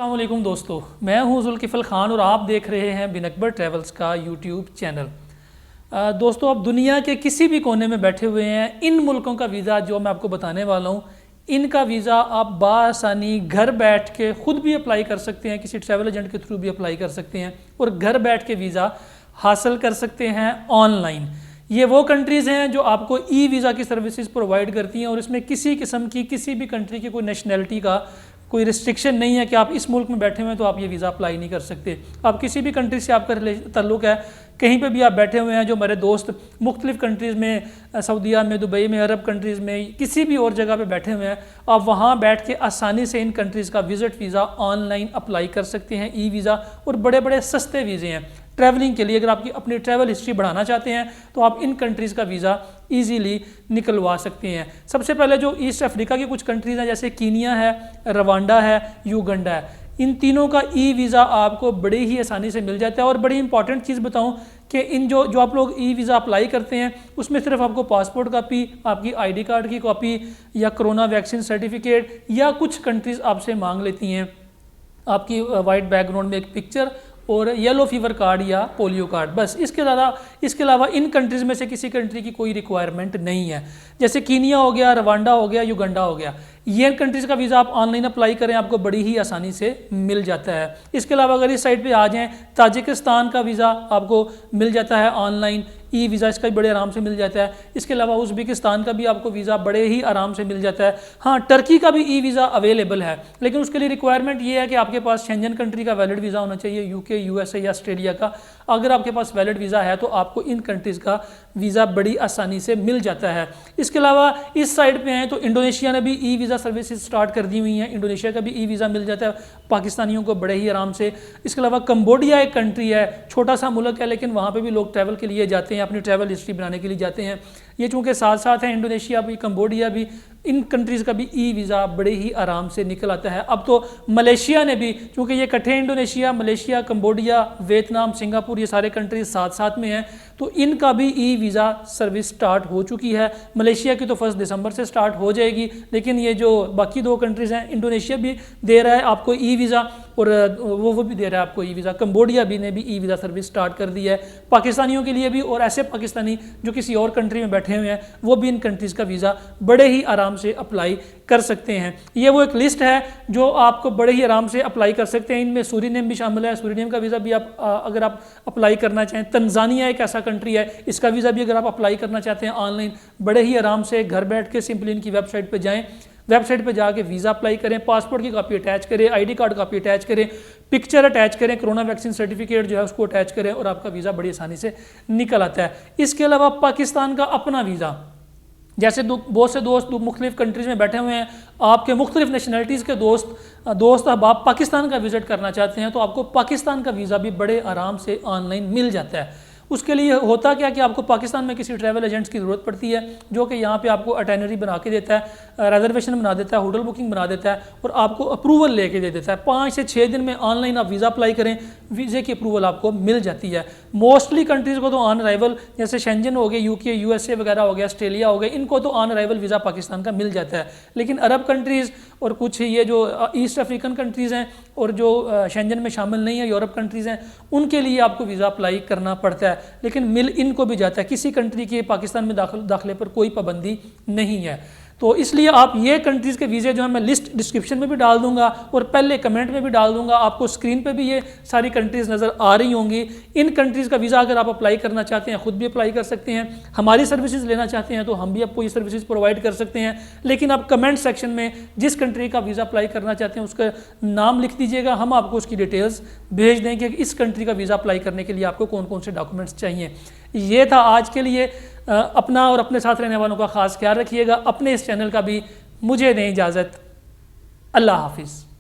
अस्सलाम वालेकुम दोस्तों, मैं हूं जुल्किफ़ल ख़ान और आप देख रहे हैं बिन अकबर ट्रैवल्स का यूट्यूब चैनल। दोस्तों, आप दुनिया के किसी भी कोने में बैठे हुए हैं, इन मुल्कों का वीज़ा जो मैं आपको बताने वाला हूं, इनका वीज़ा आप बासानी घर बैठ के ख़ुद भी अप्लाई कर सकते हैं, किसी ट्रैवल एजेंट के थ्रू भी अप्लाई कर सकते हैं और घर बैठ के वीज़ा हासिल कर सकते हैं ऑनलाइन। ये वो कंट्रीज़ हैं जो आपको ई वीज़ा की सर्विसेज प्रोवाइड करती हैं और इसमें किसी किस्म की किसी भी कंट्री की कोई नेशनैलिटी का कोई रिस्ट्रिक्शन नहीं है कि आप इस मुल्क में बैठे हुए हैं तो आप ये वीज़ा अप्लाई नहीं कर सकते। आप किसी भी कंट्री से आपका ताल्लुक़ है, कहीं पे भी आप बैठे हुए हैं, जो हमारे दोस्त मुख्तलिफ़ कंट्रीज़ में, सऊदीया में, दुबई में, अरब कंट्रीज़ में, किसी भी और जगह पे बैठे हुए हैं, आप वहाँ बैठ के आसानी से इन कंट्रीज़ का विज़िट वीज़ा ऑनलाइन अप्लाई कर सकते हैं, ई वीज़ा। और बड़े बड़े सस्ते वीज़े हैं ट्रैवलिंग के लिए। अगर आपकी अपनी ट्रैवल हिस्ट्री बढ़ाना चाहते हैं तो आप इन कंट्रीज़ का वीज़ा इजीली निकलवा सकते हैं। सबसे पहले जो ईस्ट अफ्रीका की कुछ कंट्रीज़ हैं, जैसे कीनिया है, रवांडा है, युगांडा है, इन तीनों का ई वीज़ा आपको बड़े ही आसानी से मिल जाता है। और बड़ी इंपॉर्टेंट चीज़ बताऊं कि इन जो आप लोग ई वीज़ा अप्लाई करते हैं उसमें सिर्फ आपको पासपोर्ट कापी, आपकी आईडी कार्ड की कॉपी या कोरोना वैक्सीन सर्टिफिकेट या कुछ कंट्रीज़ आपसे मांग लेती हैं आपकी वाइट बैकग्राउंड में एक पिक्चर और येलो फीवर कार्ड या पोलियो कार्ड, बस। इसके अलावा इन कंट्रीज़ में से किसी कंट्री की कोई रिक्वायरमेंट नहीं है। जैसे कीनिया हो गया, रवांडा हो गया, युगांडा हो गया, ये कंट्रीज़ का वीज़ा आप ऑनलाइन अप्लाई करें, आपको बड़ी ही आसानी से मिल जाता है। इसके अलावा अगर इस साइड पे आ जाएं, ताजिकिस्तान का वीज़ा आपको मिल जाता है ऑनलाइन, ई वीज़ा इसका भी बड़े आराम से मिल जाता है। इसके अलावा उज़्बेकिस्तान का भी आपको वीज़ा बड़े ही आराम से मिल जाता है। हाँ, टर्की का भी ई वीज़ा अवेलेबल है, लेकिन उसके लिए रिक्वायरमेंट ये है कि आपके पास शेंजन कंट्री का वैलिड वीज़ा होना चाहिए, यूके, यूएसए या ऑस्ट्रेलिया का। अगर आपके पास वैलिड वीज़ा है तो आपको इन कंट्रीज़ का वीज़ा बड़ी आसानी से मिल जाता है। इसके अलावा इस साइड पे हैं तो इंडोनेशिया ने भी ई वीज़ा सर्विसेज स्टार्ट कर दी हुई हैं, इंडोनेशिया का भी ई वीज़ा मिल जाता है पाकिस्तानियों को बड़े ही आराम से। इसके अलावा कंबोडिया एक कंट्री है, छोटा सा मुल्क है, लेकिन वहाँ पे भी लोग ट्रैवल के लिए जाते हैं, अपनी ट्रैवल हिस्ट्री बनाने के लिए जाते हैं। ये चूँकि साथ साथ है, इंडोनेशिया भी, कंबोडिया भी, इन कंट्रीज़ का भी ई वीज़ा बड़े ही आराम से निकल आता है। अब तो मलेशिया ने भी, चूँकि ये इकट्ठे Indonesia, Malaysia, Cambodia, Vietnam, Singapore, ये सारे कंट्रीज साथ साथ में हैं, तो इनका भी ई वीज़ा सर्विस स्टार्ट हो चुकी है। मलेशिया की तो 1 दिसंबर से स्टार्ट हो जाएगी, लेकिन ये जो बाकी 2 कंट्रीज़ हैं, इंडोनेशिया भी दे रहा है आपको ई वीज़ा और वो भी दे रहा है आपको ई वीज़ा। कंबोडिया भी ने भी ई वीज़ा सर्विस स्टार्ट कर दी है पाकिस्तानियों के लिए भी, और ऐसे पाकिस्तानी जो किसी और कंट्री में बैठे हुए हैं वो भी इन कंट्रीज़ का वीज़ा बड़े ही आराम से अप्लाई कर सकते हैं। ये वो एक लिस्ट है जो आपको बड़े ही आराम से अप्लाई कर सकते हैं। इनमें सूरीनेम भी शामिल है, सूरीनेम का वीज़ा भी आप अगर आप अप्लाई करना चाहें। तंजानिया एक ऐसा कंट्री है, इसका वीज़ा भी अगर आप अप्लाई करना चाहते हैं ऑनलाइन, बड़े ही आराम से घर बैठ के सिंपली इनकी वेबसाइट पर जाएँ, वेबसाइट पे जाके वीज़ा अप्लाई करें, पासपोर्ट की कॉपी अटैच करें, आईडी कार्ड कॉपी अटैच करें, पिक्चर अटैच करें, कोरोना वैक्सीन सर्टिफिकेट जो है उसको अटैच करें और आपका वीज़ा बड़ी आसानी से निकल आता है। इसके अलावा पाकिस्तान का अपना वीज़ा, जैसे बहुत से दोस्त मुख्तलिफ कंट्रीज़ में बैठे हुए हैं, आपके मुख्तलिफ नेशनलिटीज़ के दोस्त अब आप पाकिस्तान का विज़िट करना चाहते हैं तो आपको पाकिस्तान का वीज़ा भी बड़े आराम से ऑनलाइन मिल जाता है। उसके लिए होता क्या कि आपको पाकिस्तान में किसी ट्रैवल एजेंट्स की ज़रूरत पड़ती है जो कि यहाँ पे आपको अटेनरी बना के देता है, रिजर्वेशन बना देता है, होटल बुकिंग बना देता है और आपको अप्रूवल लेके दे देता है। 5 से 6 दिन में ऑनलाइन आप वीज़ा अप्लाई करें, वीज़े की अप्रूवल आपको मिल जाती है। मोस्टली कंट्रीज़ को तो ऑन अराइवल, जैसे शेंजन हो गए, यूके, यूएसए वगैरह हो गया, ऑस्ट्रेलिया हो गए, इनको तो ऑन अराइवल वीज़ा पाकिस्तान का मिल जाता है। लेकिन अरब कंट्रीज़ और कुछ ये जो ईस्ट अफ्रीकन कंट्रीज़ हैं और जो शेंजन में शामिल नहीं है, यूरोप कंट्रीज़ हैं, उनके लिए आपको वीज़ा अप्लाई करना पड़ता है, लेकिन मिल इनको भी जाता है। किसी कंट्री के पाकिस्तान में दाखिले पर कोई पाबंदी नहीं है। तो इसलिए आप ये कंट्रीज़ के वीज़े जो है मैं लिस्ट डिस्क्रिप्शन में भी डाल दूंगा और पहले कमेंट में भी डाल दूंगा, आपको स्क्रीन पे भी ये सारी कंट्रीज़ नज़र आ रही होंगी। इन कंट्रीज़ का वीज़ा अगर आप अप्लाई करना चाहते हैं, ख़ुद भी अप्लाई कर सकते हैं, हमारी सर्विसेज लेना चाहते हैं तो हम भी आपको ये सर्विसेज प्रोवाइड कर सकते हैं। लेकिन आप कमेंट सेक्शन में जिस कंट्री का वीज़ा अप्लाई करना चाहते हैं उसका नाम लिख दीजिएगा, हम आपको उसकी डिटेल्स भेज देंगे कि इस कंट्री का वीज़ा अप्लाई करने के लिए आपको कौन कौन से डॉक्यूमेंट्स चाहिए। ये था आज के लिए। अपना और अपने साथ रहने वालों का ख़ास ख्याल रखिएगा। अपने इस चैनल का भी मुझे दें इजाज़त। अल्लाह हाफिज़।